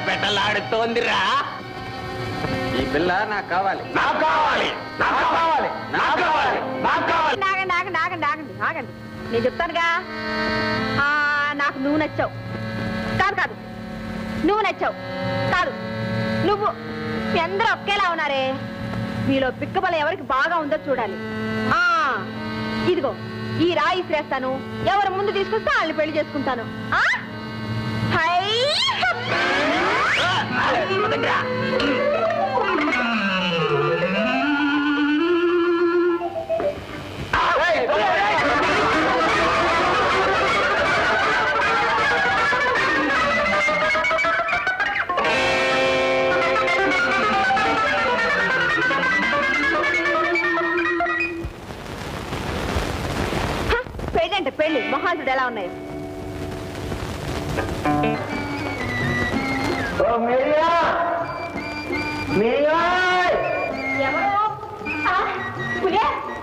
పెట్టలాడుతోందిరా. ఈ పిల్ల నాకు కావాలి, నాకు కావాలి, నాకు కావాలి, నాకు కావాలి, నాకు కావాలి. ఆగండి, నేను చెప్తానుగా. నాకు నువ్వు నచ్చావు. కాదు నువ్వు నచ్చావు. కాదు నువ్వు. మీ అందరూ ఒకేలా ఉన్నారే. మీలో పిక్కబల ఎవరికి బాగా ఉందో చూడాలి. ఇదిగో ఈ రాయి శ్రేస్తాను. ఎవరు ముందు తీసుకొస్తే వాళ్ళని పెళ్లి చేసుకుంటాను. పెళ్ళంటే పెళ్లి మొహాసుడు ఎలా ఉన్నాయి?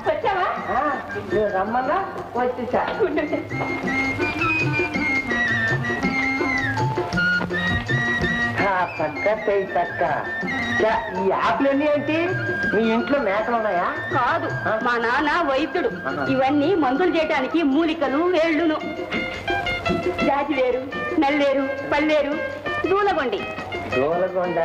వచ్చావా? రమ్మన్నా వచ్చేసా. తక్క ఈ ఆకులన్నీ ఏంటి? మీ ఇంట్లో మేకలు ఉన్నాయా? కాదు, మా నాన్న వైద్యుడు. ఇవన్నీ మందులు చేయడానికి మూలికలు, వేళ్ళును. జాజివేరు, నల్లేరు, పల్లేరు, దూలగొండి. దూలగొండ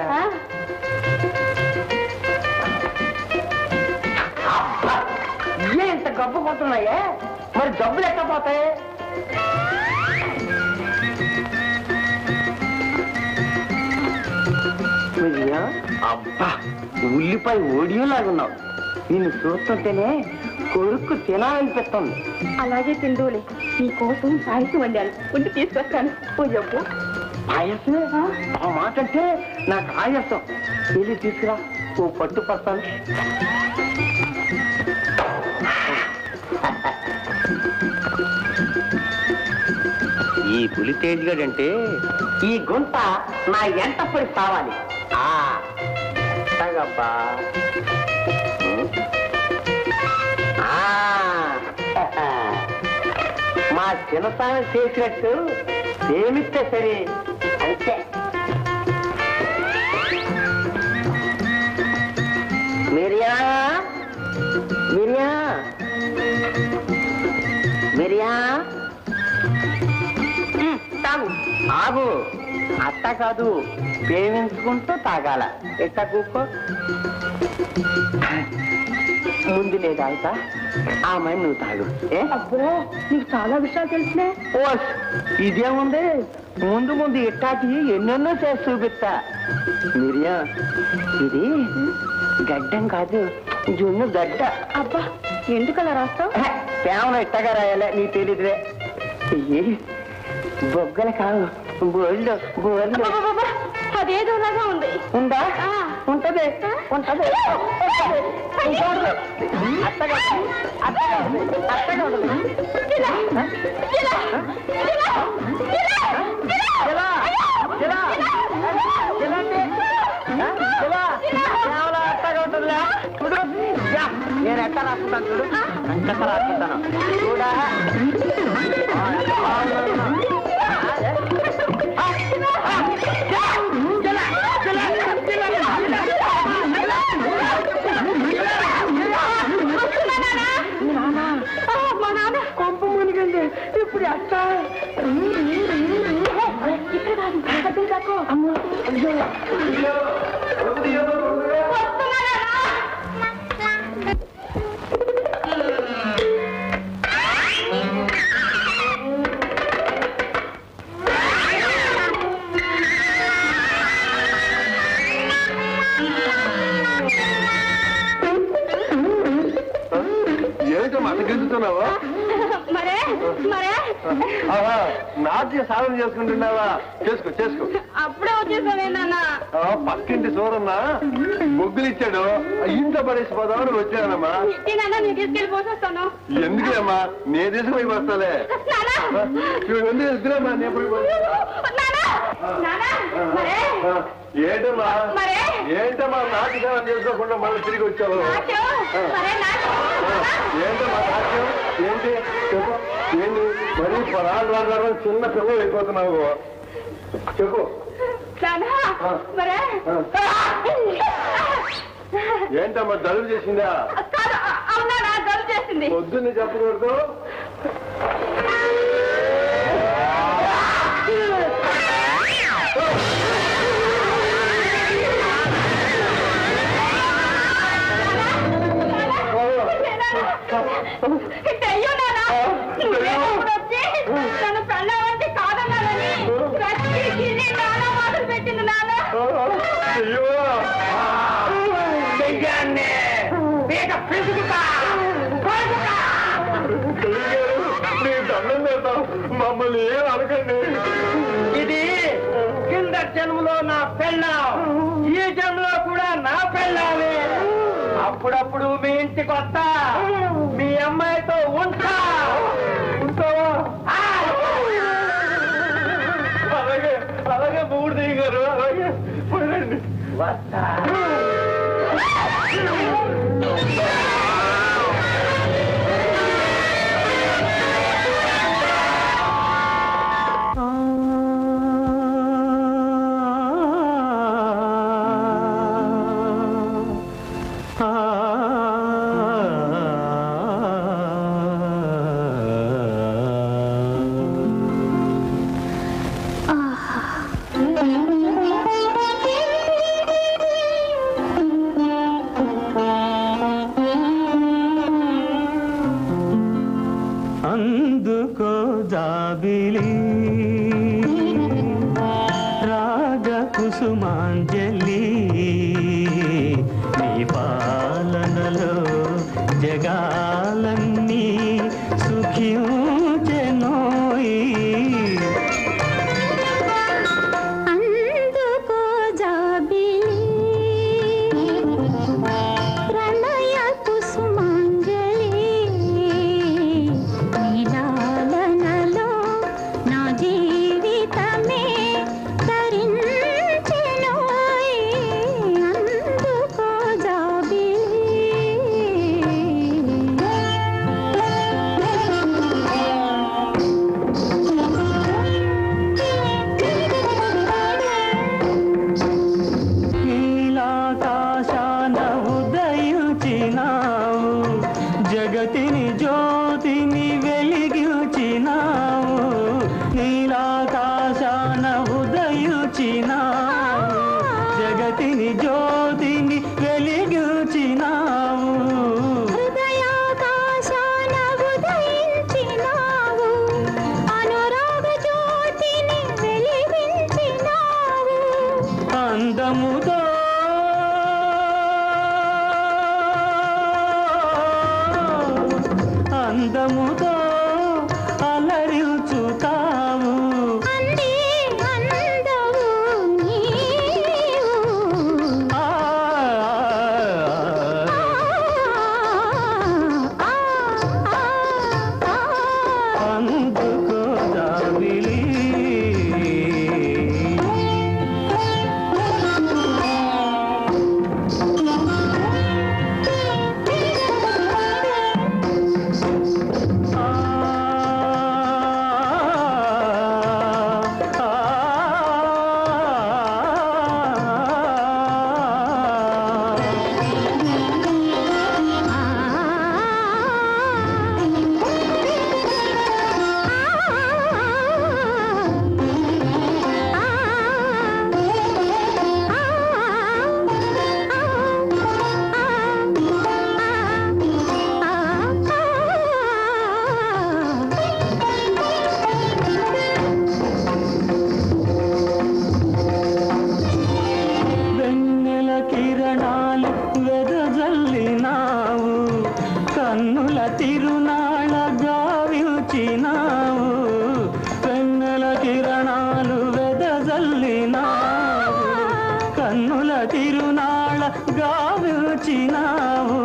ఇంత గబ్బు పోతున్నాయే, మరి జబ్బులు ఎట్లా పోతాయి? అబ్బా, ఉల్లిపాయ ఓడియోలాగున్నావు. నిన్ను చూస్తుంటేనే కొడుకు తినాలనిపిస్తుంది. అలాగే తిందూలే, నీ కోసం పాయసం వండాను. ఉండి తీసుకొస్తాను. ఓ చెప్పు. పాయసం? ఆ మాట అంటే నాకు ఆయాసం. వెళ్ళి తీసుకురా, ఓ పట్టు పడతాను. ఈ పులి తేజ్గాడంటే ఈ గుంట నా ఎంట పడి కావాలి. తగబ్బా. మా చిన్నతనం చేసినట్టు ఏమిస్తే సరే అంతే. మిరియా మిరియా మిరియా తాగు. ఆగు, అట్ట కాదు, ప్రేమించుకుంటూ తాగాల. ఎట్టా కూకో. ముందు లేదా అయితే ఆ అమ్మాయి నువ్వు తాగు. అబ్బో, నీకు చాలా విషయాలు తెలిసినే. ఓ, ఇదేముంది, ముందు ముందు ఇట్టాకి ఎన్నెన్నో చేసి చూపిస్తా. మిరియా, ఇది గడ్డం కాదు, జున్ను గడ్డ. అబ్బా, ఎందుకలా రాస్తావు? కేవలం ఇట్టగా రాయాలే, నీకు తెలియదులే. బొగ్గలు కాదు, బోళ్ళు బోళ్ళు. అదేదోలాగా ఉంది. ఉందా? ఉంటది ఉంటది. అత్తగా అత్తగా అత్తగా అత్తగా ఉంటుందిలే. చూడు, నేను ఎట్లా రాసుకుంటాను చూడు, ఎంత రాసుకుంటాను చూడా. మా నాన్న కొంప మునిగింది. ఇప్పుడు అత్త ఇక్కడ కాదు, అమ్మ. గెలుస్తున్నావా? మరే మరే నాట్య సాధన చేసుకుంటున్నావా? చేసుకో చేసుకో. అప్పుడే వచ్చేసావే నాన్న. పక్కింటి సూరన్న బొగ్గులు ఇచ్చాడు, ఇంట్లో పడేసిపోదామని వచ్చానమ్మా. నేను తీసుకెళ్ళి పోసేస్తాను. ఎందుకేమ్మా, నేను తీసుకుపోయి వస్తాలే. ఎందుకులేమ్మా, నేను ఏంటమ్మా ఏంటమ్మా నాట్య సేవ చేసుకోకుండా మళ్ళీ తిరిగి వచ్చావు? ఏంటమ్మా నాట్యం ఏంటి చెప్పు. ఏంటి మరి పరాలు చిన్న పిల్లలు అయిపోతున్నావు చెప్పు. మరే ఏంటమ్మా జలుబు చేసిందా? అవునా, జలుబు చేసింది. పొద్దున్నే చెప్పకూడదు. అయ్యో నాన్న, నన్ను పెళ్ళాలంటే కాదన్నానని నాన్న మొదలు పెట్టింది నాన్న. దండం చేద్దాం, మమ్మల్ని ఏం అనకండి. ఇది కింద జన్మలో నా పెళ్ళాం, ఈ జన్మలో కూడా నా పెళ్ళామే. అప్పుడప్పుడు మీ ఇంటికి వస్తా, మీ అమ్మాయితో ఉంటావా? అలాగే అలాగే మూడు గారు, అలాగే పోయండి. వస్తా. అందుకో జాబిలి రాగ కుసుమాంజలి, నీ పాలనలో జగాలన్నీ సుఖించెనోయి. అందుకో జాబిలి ప్రణయ కుసుమాంజలి, నీలాలనలో నా జీవితమే తరించెనోయి. అందుకో జాబిలి. నీలాకాశాన ఉదయించినావు, జగతిని జ్యోతిని వెలిగించినావు. నీలాకాశాన ఉదయించినావు, జగతిని జ్యోతిని వెలిగించినావు. హృదయాకాశాన ఉదయించినావు, అనురాగ జ్యోతిని వెలిగించినావు. అందముతో అందముతో అలరించుతావు. అంది అందవు నీవు. ఆ, అందుకో జాబిలి. వెన్నెల కిరణాలు వెదజల్లినావు, కన్నుల తిరునాళ గావించినావు. వెన్నెల కిరణాలు వెదజల్లినావు, కన్నుల తిరునాళ గావించినావు.